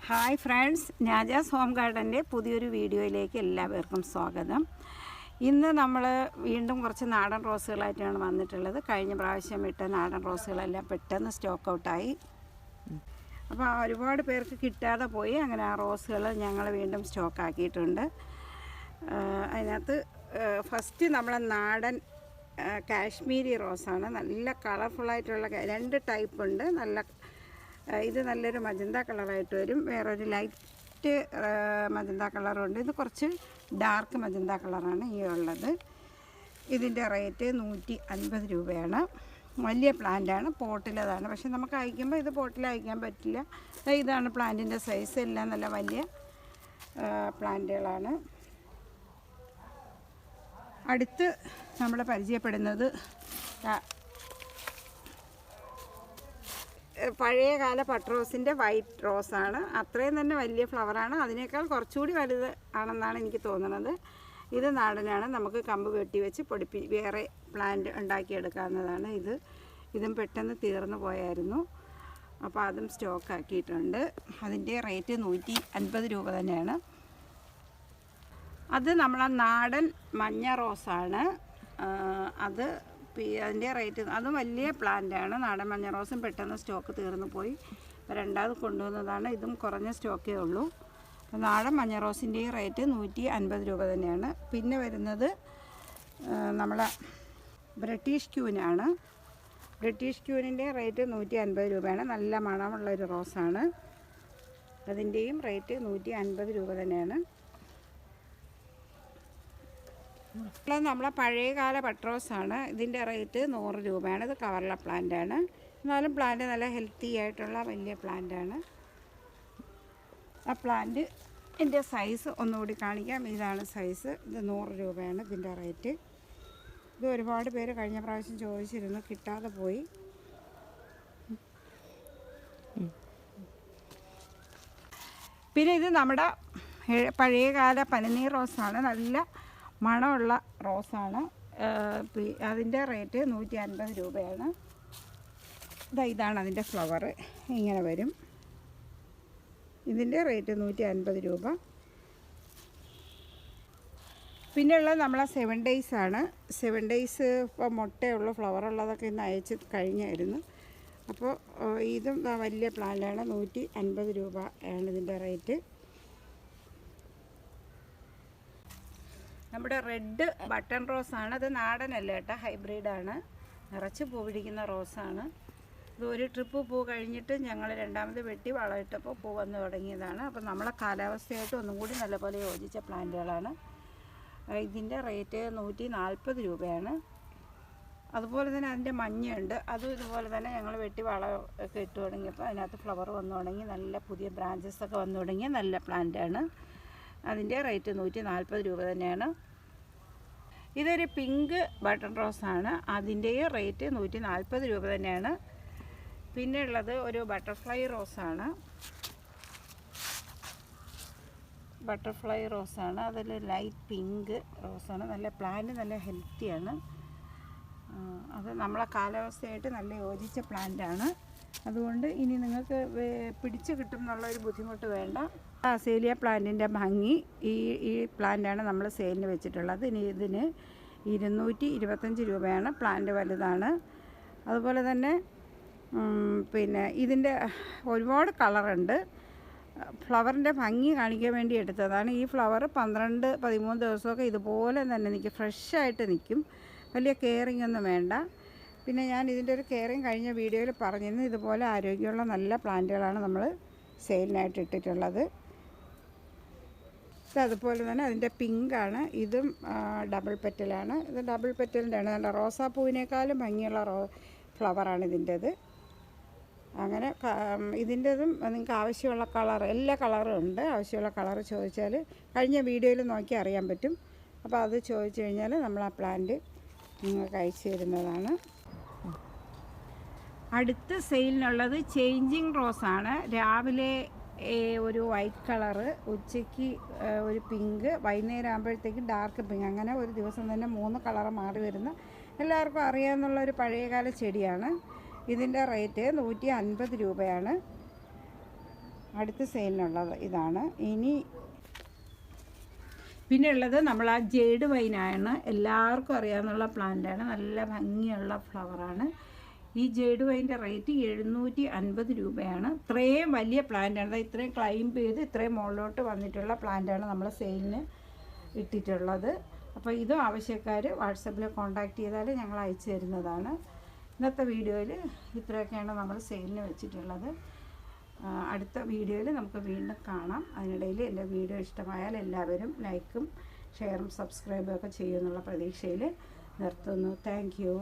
Hi friends, നാജാസ് home ഗാർഡൻ്റെ പുതിയൊരു വീഡിയോയിലേക്ക് എല്ലാവർക്കും സ്വാഗതം. ഇന്ന് നമ്മൾ വീണ്ടും കുറച്ച് നാടൻ റോസുകളായിട്ടാണ് വന്നിട്ടുള്ളത്. കഴിഞ്ഞ പ്രാവശ്യം ഇട്ട നാടൻ റോസുകളെല്ലാം പെട്ടെന്ന് സ്റ്റോക്ക് ഔട്ടായി. അപ്പോൾ ഒരുപാട് പേർക്ക് കിട്ടാതെ പോയി. അങ്ങനെ ആ റോസുകൾ ഞങ്ങൾ വീണ്ടും സ്റ്റോക്ക് ആക്കിയിട്ടുണ്ട്. അതിനകത്ത് ഫസ്റ്റ് നമ്മളെ നാടൻ കാശ്മീരി റോസാണ്. നല്ല കളർഫുള്ളായിട്ടുള്ള 2 ടൈപ്പ് ഉണ്ട്. ഇത് നല്ലൊരു മജന്ത കളറായിട്ട് വരും. വേറൊരു ലൈറ്റ് മജന്ത കളറുണ്ട്. ഇത് കുറച്ച് ഡാർക്ക് മജന്ത കളറാണ് ഈ ഉള്ളത്. ഇതിൻ്റെ റേറ്റ് 150 രൂപയാണ്. വലിയ പ്ലാന്റാണ്, പോട്ടിലതാണ്. പക്ഷെ നമുക്ക് അയക്കുമ്പോൾ ഇത് പോട്ടിൽ അയക്കാൻ പറ്റില്ല. ഇതാണ് പ്ലാന്റിൻ്റെ സൈസ്. എല്ലാം നല്ല വലിയ പ്ലാന്റുകളാണ്. അടുത്ത് നമ്മൾ പരിചയപ്പെടുന്നത് പഴയകാല പട്രോസിൻ്റെ വൈറ്റ് റോസാണ്. അത്രയും തന്നെ വലിയ ഫ്ലവറാണ്. അതിനേക്കാൾ കുറച്ചുകൂടി വലുത് ആണെന്നാണ് എനിക്ക് തോന്നുന്നത്. ഇത് നാടനാണ്. നമുക്ക് കമ്പ് വെട്ടി വെച്ച് വേറെ പ്ലാന്റ് ഉണ്ടാക്കിയെടുക്കാവുന്നതാണ്. ഇതും പെട്ടെന്ന് തീർന്നു പോയായിരുന്നു. അപ്പോൾ അതും സ്റ്റോക്ക് ആക്കിയിട്ടുണ്ട്. അതിൻ്റെ റേറ്റ് 150 രൂപ തന്നെയാണ്. അത് നമ്മളെ നാടൻ മഞ്ഞ റോസാണ്. അതിൻ്റെ റേറ്റ് അതും വലിയ പ്ലാന്റാണ്. നാടൻ മഞ്ഞ റോസും പെട്ടെന്ന് സ്റ്റോക്ക് തീർന്നു പോയി. രണ്ടാമത് കൊണ്ടുവന്നതാണ്. ഇതും കുറഞ്ഞ സ്റ്റോക്കേ ഉള്ളൂ. നാടൻ മഞ്ഞ റോസിൻ്റെ റേറ്റ് 150 രൂപ തന്നെയാണ്. പിന്നെ വരുന്നത് നമ്മളെ ബ്രിട്ടീഷ് ക്യൂനാണ്. ബ്രിട്ടീഷ് ക്യൂനിൻ്റെ റേറ്റ് 150 രൂപയാണ്. നല്ല മണമുള്ളൊരു റോസാണ്. അതിൻ്റെയും റേറ്റ് 150 രൂപ തന്നെയാണ്. നമ്മളെ പഴയകാല പട്രോസാണ്. ഇതിൻ്റെ റേറ്റ് 100 രൂപയാണ്. ഇത് കവറിലെ പ്ലാന്റാണ്. എന്നാലും പ്ലാന്റ് നല്ല ഹെൽത്തി ആയിട്ടുള്ള വലിയ പ്ലാന്റാണ്. ആ പ്ലാന്റ് എൻ്റെ സൈസ് ഒന്നുകൂടി കാണിക്കാം. ഇതാണ് സൈസ്. ഇത് 100 രൂപയാണ് ഇതിൻ്റെ റേറ്റ്. ഇത് ഒരുപാട് പേര് കഴിഞ്ഞ പ്രാവശ്യം ചോദിച്ചിരുന്നു, കിട്ടാതെ പോയി. പിന്നെ ഇത് നമ്മുടെ പഴയകാല പനിനീർ റോസാണ്. നല്ല മണമുള്ള റോസാണ്. അതിൻ്റെ റേറ്റ് 150 രൂപയാണ്. ഇതാണ് അതിൻ്റെ ഫ്ലവർ. ഇങ്ങനെ വരും. ഇതിൻ്റെ റേറ്റ് 150 രൂപ. പിന്നെയുള്ളത് നമ്മളെ 7 days ആണ്. 7 days ഇപ്പോൾ മുട്ടയുള്ള ഫ്ലവറുള്ളതൊക്കെ ഇന്ന് അയച്ച് കഴിഞ്ഞായിരുന്നു. അപ്പോൾ ഇതും വലിയ പ്ലാന്റാണ്. 150 രൂപ ആണ് ഇതിൻ്റെ റേറ്റ്. നമ്മുടെ റെഡ് ബട്ടൺ റോസാണ്. അത് നാടനല്ല കേട്ടോ, ഹൈബ്രിഡാണ്. നിറച്ച് പൂ പിടിക്കുന്ന റോസാണ്. ഇത് ഒരു ട്രിപ്പ് പൂ കഴിഞ്ഞിട്ട് ഞങ്ങൾ രണ്ടാമത് വെട്ടി വളമിട്ടപ്പോൾ പൂ വന്ന് തുടങ്ങിയതാണ്. അപ്പോൾ നമ്മളെ കാലാവസ്ഥയായിട്ട് ഒന്നും കൂടി നല്ലപോലെ യോജിച്ച പ്ലാന്റുകളാണ്. ഇതിൻ്റെ റേറ്റ് 140 രൂപയാണ്. അതുപോലെ തന്നെ അതിൻ്റെ മഞ്ഞയുണ്ട്. അതും ഇതുപോലെ തന്നെ ഞങ്ങൾ വെട്ടി വളമൊക്കെ ഇട്ട് തുടങ്ങിയപ്പോൾ അതിനകത്ത് ഫ്ലവർ വന്നു തുടങ്ങി. നല്ല പുതിയ ബ്രാഞ്ചസൊക്കെ വന്നു തുടങ്ങിയ നല്ല പ്ലാന്റാണ്. അതിൻ്റെ റേറ്റ് 140 രൂപ തന്നെയാണ്. ഇതൊരു പിങ്ക് ബട്ടൺ റോസാണ്. അതിൻ്റെ റേറ്റ് 140 രൂപ തന്നെയാണ്. പിന്നെ ഉള്ളത് ഒരു ബട്ടർഫ്ലൈ റോസാണ്. ബട്ടർഫ്ലൈ റോസാണ്. അതിൽ ലൈറ്റ് പിങ്ക് റോസാണ്. നല്ല പ്ലാന്റ് നല്ല ഹെൽത്തിയാണ്. അത് നമ്മളെ കാലാവസ്ഥയായിട്ട് നല്ല യോജിച്ച പ്ലാന്റാണ്. അതുകൊണ്ട് ഇനി നിങ്ങൾക്ക് പിടിച്ച് കിട്ടും എന്നുള്ളൊരു ബുദ്ധിമുട്ട് വേണ്ട. ആസേലിയ പ്ലാന്റിൻ്റെ ഭംഗി ഈ പ്ലാന്റാണ് നമ്മൾ സെയിലിന് വെച്ചിട്ടുള്ളത്. ഇതിന് 225 രൂപയാണ്. പ്ലാന്റ് വലുതാണ്. അതുപോലെ തന്നെ പിന്നെ ഇതിൻ്റെ ഒരുപാട് കളറുണ്ട്. ഫ്ലവറിൻ്റെ ഭംഗി കാണിക്കാൻ വേണ്ടി എടുത്തതാണ്. ഈ ഫ്ലവർ 12-13 ദിവസമൊക്കെ ഇതുപോലെ തന്നെ നിൽക്കും, ഫ്രഷായിട്ട് നിൽക്കും. വലിയ കെയറിങ് ഒന്നും വേണ്ട. പിന്നെ ഞാൻ ഇതിൻ്റെ ഒരു കെയറിങ് കഴിഞ്ഞ വീഡിയോയിൽ പറഞ്ഞിരുന്നു. ഇതുപോലെ ആരോഗ്യമുള്ള നല്ല പ്ലാന്റുകളാണ് നമ്മൾ സെയിലിനായിട്ട് ഇട്ടിട്ടുള്ളത്. അതുപോലെ തന്നെ അതിൻ്റെ പിങ്കാണ്. ഇതും ഡബിൾ പെറ്റലാണ്. ഇത് ഡബിൾ പെറ്റലിൻ്റെ ആണ്. നല്ല റോസാപ്പൂവിനേക്കാളും ഭംഗിയുള്ള ഫ്ലവറാണ് ഇതിൻ്റേത്. അങ്ങനെ ഇതിൻ്റെതും നിങ്ങൾക്ക് ആവശ്യമുള്ള കളർ, എല്ലാ കളറും ഉണ്ട്. ആവശ്യമുള്ള കളർ ചോദിച്ചാൽ കഴിഞ്ഞ വീഡിയോയിൽ നോക്കി അറിയാൻ പറ്റും. അപ്പോൾ അത് ചോദിച്ചു കഴിഞ്ഞാൽ നമ്മൾ ആ പ്ലാന്റ് നിങ്ങൾക്ക് അയച്ചു തരുന്നതാണ്. അടുത്ത സെയിലിനുള്ളത് ചേഞ്ചിങ് റോസാണ്. രാവിലെ ഒരു വൈറ്റ് കളറ്, ഉച്ചയ്ക്ക് ഒരു പിങ്ക്, വൈകുന്നേരം ആകുമ്പോഴത്തേക്ക് ഡാർക്ക് പിങ്ക്. അങ്ങനെ ഒരു ദിവസം തന്നെ 3 കളറ് മാറി വരുന്ന എല്ലാവർക്കും അറിയാവുന്നുള്ളൊരു പഴയകാല ചെടിയാണ്. ഇതിൻ്റെ റേറ്റ് 150 രൂപയാണ്. അടുത്ത സെയിലിനുള്ളത് ഇതാണ്. ഇനി പിന്നെ ഉള്ളത് നമ്മൾ ആ ജേഡ് വൈനാണ്, എല്ലാവർക്കും അറിയാവുന്ന പ്ലാന്റാണ്, നല്ല ഭംഗിയുള്ള ഫ്ലവറാണ്. ഈ ജേഡ് വൈൻ്റെ റേറ്റ് 750 രൂപയാണ്. ഇത്രയും വലിയ പ്ലാന്റാണ്, ഇത്രയും ക്ലൈംബ് ചെയ്ത് ഇത്രയും മുകളിലോട്ട് വന്നിട്ടുള്ള പ്ലാന്റാണ് നമ്മൾ സെയിലിന് ഇട്ടിട്ടുള്ളത്. അപ്പോൾ ഇതും ആവശ്യക്കാർ വാട്സപ്പിൽ കോൺടാക്റ്റ് ചെയ്താൽ ഞങ്ങൾ അയച്ചു തരുന്നതാണ്. ഇന്നത്തെ വീഡിയോയിൽ ഇത്രയൊക്കെയാണ് നമ്മൾ സെയിലിന് വെച്ചിട്ടുള്ളത്. അടുത്ത വീഡിയോയിൽ നമുക്ക് വീണ്ടും കാണാം. അതിനിടയിൽ എൻ്റെ വീഡിയോ ഇഷ്ടമായാൽ എല്ലാവരും ലൈക്കും ഷെയറും സബ്സ്ക്രൈബും ഒക്കെ ചെയ്യുമെന്നുള്ള പ്രതീക്ഷയിൽ നിർത്തുന്നു. Thank you.